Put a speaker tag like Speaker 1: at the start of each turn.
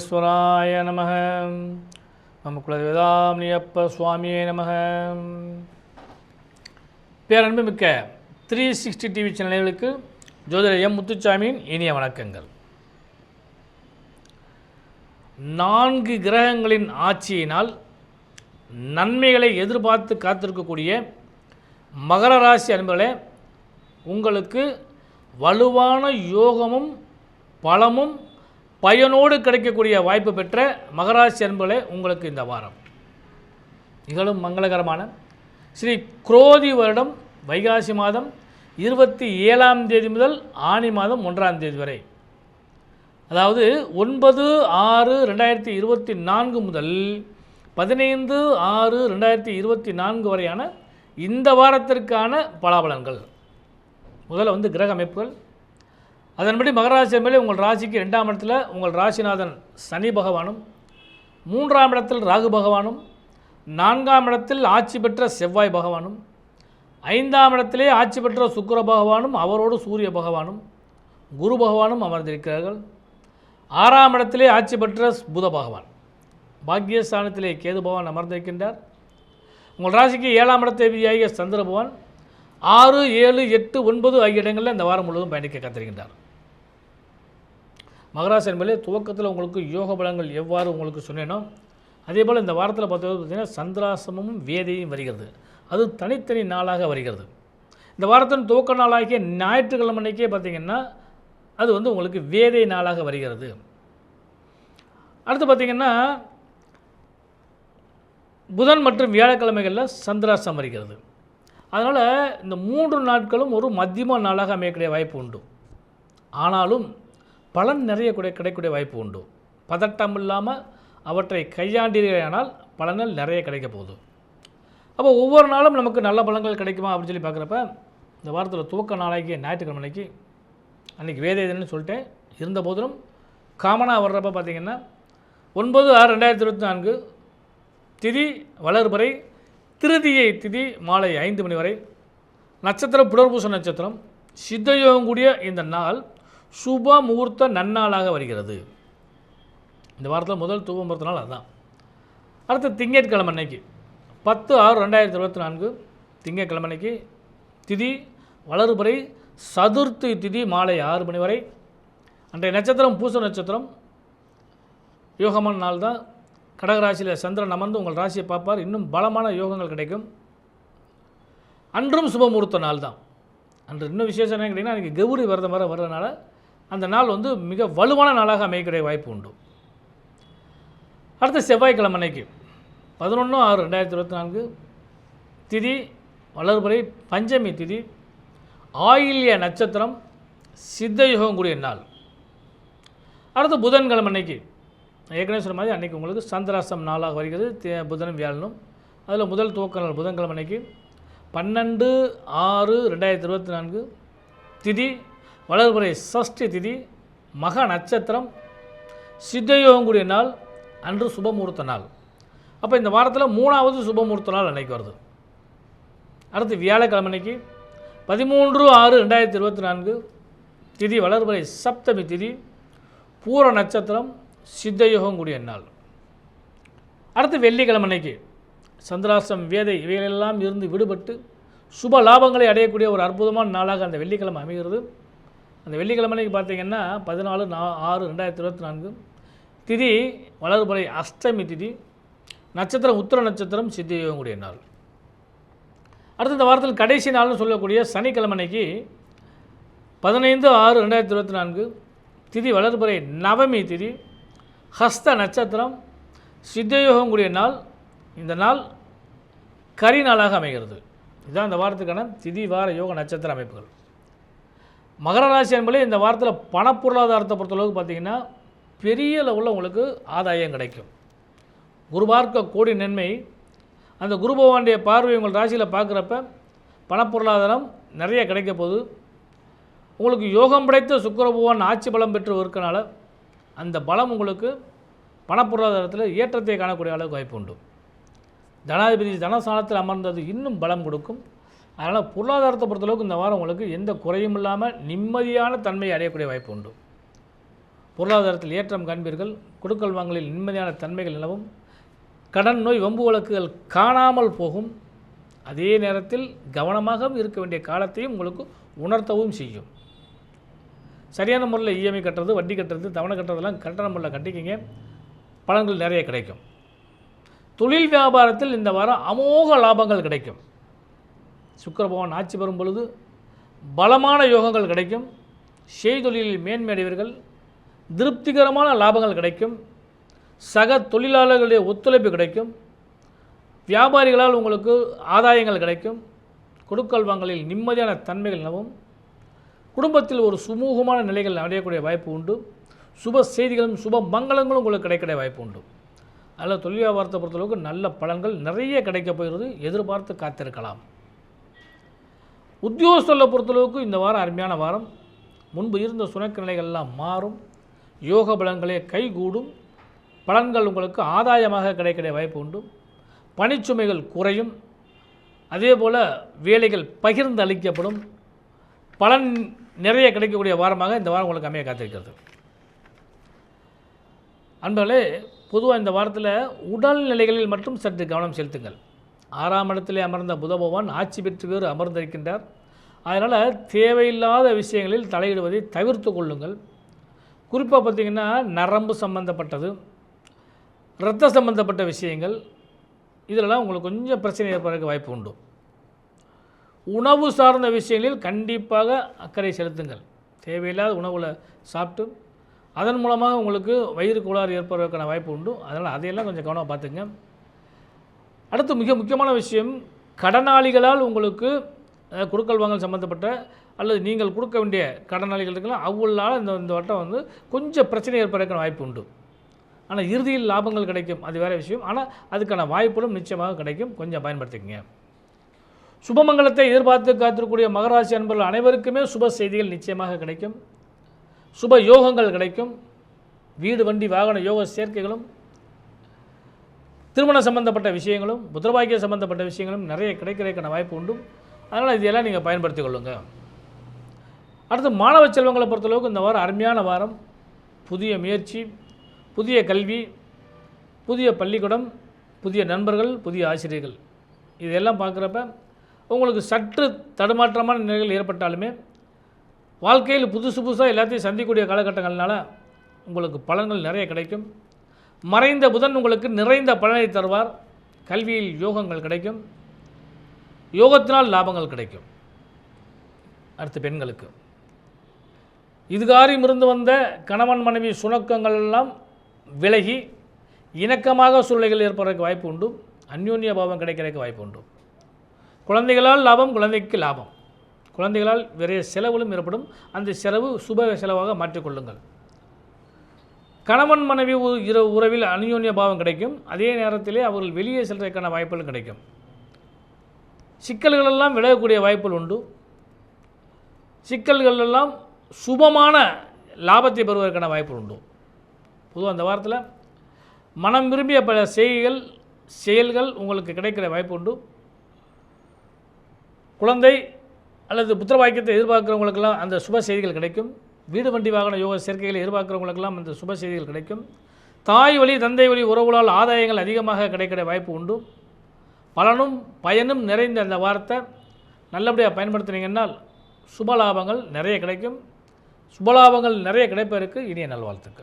Speaker 1: விக்னேஸ்வராய நமக. நம்ம குலதெய்வதாம்னியப்ப சுவாமியே நமக. பேரன்பு மிக்க 360 டிவி சேனல்களுக்கு ஜோதிடர் எம் முத்துச்சாமியின் இனிய வணக்கங்கள். 4 கிரகங்களின் ஆட்சியினால் நன்மைகளை எதிர்பார்த்து காத்திருக்கக்கூடிய மகர ராசி அன்பர்களே, உங்களுக்கு வலுவான யோகமும் பலமும் பயனோடு கிடைக்கக்கூடிய வாய்ப்பு பெற்ற மகராசி அன்பர்களே, உங்களுக்கு இந்த வாரம் நிகழும் மங்களகரமான ஸ்ரீ குரோதி வருடம் வைகாசி மாதம் 27ஆம் தேதி முதல் ஆனி மாதம் 1ஆம் தேதி வரை, அதாவது 9/6/2024 முதல் 15/6/2024 வரையான இந்த வாரத்திற்கான பலாபலன்கள். முதல்ல கிரக அமைப்புகள். அதன்படி மகராசி மேலே உங்கள் ராசிக்கு 2ஆம் இடத்துல உங்கள் ராசிநாதன் சனி பகவானும், 3ஆம் இடத்தில் ராகு பகவானும், 4ஆம் இடத்தில் ஆட்சி பெற்ற செவ்வாய் பகவானும், 5ஆம் இடத்திலே ஆட்சி பெற்ற சுக்கிர பகவானும் அவரோடு சூரிய பகவானும் குரு பகவானும் அமர்ந்திருக்கிறார்கள். 6ஆம் இடத்திலே ஆட்சி பெற்ற புத பகவான், பாக்கியஸ்தானத்திலே கேது பகவான் அமர்ந்திருக்கின்றார். உங்கள் ராசிக்கு 7ஆம் இடத்தேவியாகிய சந்திர பகவான் 6, 7, 8, 9 ஆகிய இடங்களில் இந்த வாரம் முழுவதும் பயணிக்க காத்திருக்கின்றார். மகராசி என்பதிலே துவக்கத்தில் உங்களுக்கு யோக பலங்கள் எவ்வாறு உங்களுக்கு சொன்னேனோ அதே போல் இந்த வாரத்தில் பார்த்தீங்கன்னா சந்திராசிரமமும் வேதையும் வருகிறது. அது தனித்தனி நாளாக வருகிறது. இந்த வாரத்தின் துவக்க நாளாகிய ஞாயிற்றுக்கிழமை அன்றைக்கே பார்த்திங்கன்னா அது உங்களுக்கு வேதை நாளாக வருகிறது. அடுத்து பார்த்திங்கன்னா புதன் மற்றும் வியாழக்கிழமைகளில் சந்திராசிரமம் வருகிறது. அதனால் இந்த 3 நாட்களும் ஒரு மத்தியம நாளாக அமையக்கூடிய வாய்ப்பு உண்டு. ஆனாலும் பலன் நிறைய கிடைக்கக்கூடிய வாய்ப்பு உண்டு. பதட்டம் இல்லாமல் அவற்றை கையாண்டீர்களானால் பலன்கள் நிறைய கிடைக்க போகுது. அப்போ ஒவ்வொரு நாளும் நமக்கு நல்ல பலன்கள் கிடைக்குமா அப்படின்னு சொல்லி பார்க்குறப்ப இந்த வாரத்தில் துவக்க நாளாகிய ஞாயிற்றுக்கிழமை அன்றைக்கி வேதைன்னு சொல்லிட்டேன். இருந்த போதிலும் காமனாக வர்றப்ப பார்த்திங்கன்னா 9/6/2024 திதி வளர்பறை, திருதியை திதி மாலை 5 மணி வரை, நட்சத்திரம் புனர்பூச நட்சத்திரம், சித்தயோகம் கூடிய இந்த நாள் சுப முகூர்த்த நன்னாளாக வருகிறது. இந்த வாரத்தில் முதல் துவ முகூர்த்த நாள் அதுதான். அடுத்து திங்கட்கிழமை அன்னைக்கு 10/6/2024 திங்கட்கிழமை அன்னைக்கு திதி வளர்பறை, சதுர்த்தி திதி மாலை 6 மணி வரை. அன்றைய நட்சத்திரம் பூச நட்சத்திரம், யோகமான நாள் தான். கடகராசியில் சந்திரன் அமர்ந்து உங்கள் ராசியை பார்ப்பார். இன்னும் பலமான யோகங்கள் கிடைக்கும். அன்றும் சுபமுகூர்த்த நாள் தான். அன்று இன்னும் விசேஷம் என்ன கேட்டிங்கன்னா அன்றைக்கி கௌரி விரதம் வர்றதுனால அந்த நாள் மிக வலுவான நாளாக அமையக்கூடிய வாய்ப்பு உண்டு. அடுத்த செவ்வாய்க்கிழமை அன்னைக்கு 11/6/2024 திதி வளர்பறை, பஞ்சமி திதி, ஆயில்ய நட்சத்திரம், சித்தயோகம் கூடிய நாள். அடுத்து புதன்கிழமை அன்னைக்கு ஏற்கனவே சொன்ன மாதிரி அன்றைக்கி உங்களுக்கு சந்திராஷ்டமம் நாளாக வருகிறது. புதனும் வியாழனும். அதில் முதல் துவக்க நாள் புதன்கிழமை அன்னைக்கு 12/6/2024 திதி வளர்பறை, சஷ்டி திதி, மக நட்சத்திரம், சித்தயோகம் கூடிய நாள். அன்று சுபமுகூர்த்த நாள். அப்போ இந்த வாரத்தில் 3ஆவது சுபமுகூர்த்த நாள் அன்றைக்கி வருது. அடுத்து வியாழக்கிழமை அன்னைக்கு 13/6/2024 திதி வளர்பறை, சப்தமி திதி, பூர நட்சத்திரம், சித்தயோகம் கூடிய நாள். அடுத்து வெள்ளிக்கிழமை அன்னைக்கு சந்திராசிரமம் வேதை இவைகளெல்லாம் இருந்து விடுபட்டு சுப லாபங்களை அடையக்கூடிய ஒரு அற்புதமான நாளாக அந்த வெள்ளிக்கிழமை அமைகிறது. அந்த வெள்ளிக்கிழமை அன்னைக்கு பார்த்திங்கன்னா 14/6/2024 திதி வளர்பறை, அஷ்டமி திதி, நட்சத்திரம் உத்திர நட்சத்திரம், சித்தயோகம் கூடிய நாள். அடுத்து இந்த வாரத்தில் கடைசி நாள்னு சொல்லக்கூடிய சனிக்கிழமை அன்னைக்கு 15/6/2024 திதி வளர்பறை, நவமி திதி, ஹஸ்த நட்சத்திரம், சித்தயோகம் கூடிய நாள். இந்த நாள் கரி நாளாக அமைகிறது. இதுதான் இந்த வாரத்துக்கான திதி வார யோக நட்சத்திர அமைப்புகள். மகர ராசி என்பதே இந்த வாரத்தில் பணப்பொருளாதாரத்தை பொறுத்தளவுக்கு பார்த்திங்கன்னா பெரிய லெவலில் உங்களுக்கு ஆதாயம் கிடைக்கும். குரு பார்க்க கோடி நன்மை. அந்த குரு பகவானுடைய பார்வை உங்கள் ராசியில் பார்க்குறப்ப பணப்பொருளாதாரம் நிறைய கிடைக்க போகுது. உங்களுக்கு யோகம் படைத்த சுக்கிர பகவான் ஆட்சி பலம் பெற்று இருக்கனால அந்த பலம் உங்களுக்கு பணப்பொருளாதாரத்தில் ஏற்றத்தை காணக்கூடிய அளவுக்கு வாய்ப்பு உண்டு. ஜனாதிபதி தனஸ்தானத்தில் அமர்ந்தது இன்னும் பலம் கொடுக்கும். அதனால் பொருளாதாரத்தை பொறுத்தளவுக்கு இந்த வாரம் உங்களுக்கு எந்த குறையும் இல்லாமல் நிம்மதியான தன்மையை அடையக்கூடிய வாய்ப்பு உண்டு. பொருளாதாரத்தில் ஏற்றம் காண்பீர்கள். கொடுக்கல் வாங்கலில் நிம்மதியான தன்மைகள் நிலவும். கடன் நோய் வம்பு வழக்குகள் காணாமல் போகும். அதே நேரத்தில் கவனமாகவும் இருக்க வேண்டிய காலத்தையும் உங்களுக்கு உணர்த்தவும் செய்யும். சரியான முறையில் இஎம்ஐ கட்டுறது, வட்டி கட்டுறது, தவணை கட்டுறதெல்லாம் கரெக்டான முறையில் கட்டிக்கிங்க. பலன்கள் நிறைய கிடைக்கும். தொழில் வியாபாரத்தில் இந்த வாரம் அமோக லாபங்கள் கிடைக்கும். சுக்கிர பகவான் ஆட்சி பெறும் பொழுது பலமான யோகங்கள் கிடைக்கும். செய்தொழிலில் மேன்மை அடைவீர்கள். திருப்திகரமான லாபங்கள் கிடைக்கும். சக தொழிலாளர்களுடைய ஒத்துழைப்பு கிடைக்கும். வியாபாரிகளால் உங்களுக்கு ஆதாயங்கள் கிடைக்கும். கொடுக்கல் வாங்கலில் நிம்மதியான தன்மைகள் நிலவும். குடும்பத்தில் ஒரு சுமூகமான நிலைகள் அடையக்கூடிய வாய்ப்பு உண்டு. சுப செய்திகளும் சுப மங்களங்களும் உங்களுக்கு கிடைக்கக்கூடிய வாய்ப்பு உண்டு. அதில் தொழில் வியாபாரத்தை பொறுத்தளவுக்கு நல்ல பலன்கள் நிறைய கிடைக்கப் போகிறது. எதிர்பார்த்து காத்திருக்கலாம். உத்தியோகஸ்தலை பொறுத்தளவுக்கு இந்த வாரம் அருமையான வாரம். முன்பு இருந்த சுணக்க நிலைகள்லாம் மாறும். யோக பலன்களே கைகூடும். பலன்கள் உங்களுக்கு ஆதாயமாக கிடைக்கிற வாய்ப்பு உண்டு. பணிச்சுமைகள் குறையும். அதே போல் வேலைகள் பகிர்ந்து அளிக்கப்படும். பலன் நிறைய கிடைக்கக்கூடிய வாரமாக இந்த வாரம் உங்களுக்கு அமைய காத்திருக்கிறது. அன்பர்களே, பொதுவாக இந்த வாரத்தில் உடல்நிலைகளில் மட்டும் சற்று கவனம் செலுத்துங்கள். 6ஆம் இடத்திலே அமர்ந்த புத பகவான் ஆட்சி பெற்று வேறு அமர்ந்திருக்கின்றார். அதனால் தேவையில்லாத விஷயங்களில் தலையிடுவதை தவிர்த்து கொள்ளுங்கள். குறிப்பாக பார்த்திங்கன்னா நரம்பு சம்பந்தப்பட்டது, இரத்த சம்பந்தப்பட்ட விஷயங்கள், இதிலெல்லாம் உங்களுக்கு கொஞ்சம் பிரச்சனை ஏற்படுறதுக்கு வாய்ப்பு உண்டு. உணவு சார்ந்த விஷயங்களில் கண்டிப்பாக அக்கறை செலுத்துங்கள். தேவையில்லாத உணவில் சாப்பிட்டு அதன் மூலமாக உங்களுக்கு வயிறு கோளாறு ஏற்படுவதற்கான வாய்ப்பு உண்டு. அதனால் அதையெல்லாம் கொஞ்சம் கவனமாக பார்த்துங்க. அடுத்து மிக முக்கியமான விஷயம், கடனாளிகளால் உங்களுக்கு கொடுக்கல் வாங்கல் சம்மந்தப்பட்ட அல்லது நீங்கள் கொடுக்க வேண்டிய கடனாளிகள் இருக்கலாம், அவங்களால் இந்த வட்டம் கொஞ்சம் பிரச்சனை ஏற்படுறதுக்கான வாய்ப்பு உண்டு. ஆனால் இறுதியில் லாபங்கள் கிடைக்கும், அது வேறு விஷயம். ஆனால் அதுக்கான வாய்ப்புகளும் நிச்சயமாக கிடைக்கும். கொஞ்சம் பயன்படுத்திக்கங்க. சுபமங்கலத்தை எதிர்பார்த்து காத்திருக்கக்கூடிய மகராசி அன்பர்கள் அனைவருக்குமே சுப செய்திகள் நிச்சயமாக கிடைக்கும். சுப யோகங்கள் கிடைக்கும். வீடு வண்டி வாகன யோக சேர்க்கைகளும், திருமண சம்பந்தப்பட்ட விஷயங்களும், புத்திரபாக்கிய சம்பந்தப்பட்ட விஷயங்களும் நிறைய கிடைக்கிறதுக்கான வாய்ப்பு உண்டு. அதனால் இதையெல்லாம் நீங்கள் பயன்படுத்தி கொள்ளுங்கள். அடுத்து மாணவ செல்வங்களை பொறுத்தளவுக்கு இந்த வாரம் அருமையான வாரம். புதிய முயற்சி, புதிய கல்வி, புதிய பள்ளிக்கூடம், புதிய நண்பர்கள், புதிய ஆசிரியர்கள், இதெல்லாம் பார்க்குறப்ப உங்களுக்கு சற்று தடுமாற்றமான நிலைகள் ஏற்பட்டாலுமே வாழ்க்கையில் புதுசாக எல்லாத்தையும் சந்திக்கக்கூடிய காலகட்டங்கள்னால உங்களுக்கு பலன்கள் நிறைய கிடைக்கும். மறைந்த புதன் உங்களுக்கு நிறைந்த பலனை தருவார். கல்வியில் யோகங்கள் கிடைக்கும். யோகத்தினால் லாபங்கள் கிடைக்கும். அடுத்து பெண்களுக்கு இதுகாரியும் இருந்து வந்த கணவன் மனைவி சுணக்கங்கள் எல்லாம் விலகி இணக்கமாக சூழ்நிலைகள் ஏற்படுறதுக்கு வாய்ப்பு உண்டு. அந்யோன்ய பாவம் கிடைக்கிறதுக்கு வாய்ப்பு உண்டு. குழந்தைகளால் லாபம், குழந்தைக்கு லாபம். குழந்தைகளால் நிறைய செலவுகளும் ஏற்படும். அந்த செலவு சுப செலவாக மாற்றிக்கொள்ளுங்கள். கணவன் மனைவி உறவில் அந்யோன்ய பாவம் கிடைக்கும். அதே நேரத்திலே அவர்கள் வெளியே செல்வதற்கான வாய்ப்புகள் கிடைக்கும். சிக்கல்களெல்லாம் விலகக்கூடிய வாய்ப்புகள் உண்டு. சிக்கல்களெல்லாம் சுபமான லாபத்தை பெறுவதற்கான வாய்ப்புகள் உண்டு. பொதுவாக அந்த வாரத்தில் மனம் விரும்பிய பல செயல்கள் உங்களுக்கு கிடைக்கிற வாய்ப்பு உண்டு. குழந்தை அல்லது புத்திரபாக்கியத்தை எதிர்பார்க்குறவங்களுக்கெல்லாம் அந்த சுப செய்திகள் கிடைக்கும். வீடு வண்டி வாகன யோக சேர்க்கைகளை எதிர்பார்க்குறவங்களுக்கெல்லாம் அந்த சுப செய்திகள் கிடைக்கும். தாய் வழி தந்தை வழி உறவுகளால் ஆதாயங்கள் அதிகமாக கிடைக்கிற வாய்ப்பு உண்டு. பலனும் பயனும் நிறைந்த அந்த வாரத்தை நல்லபடியாக பயன்படுத்தினீங்கன்னால் சுபலாபங்கள் நிறைய கிடைக்கும். சுபலாபங்கள் நிறைய கிடைப்பதற்கு இனிய நல்வாழ்த்துக்கள்.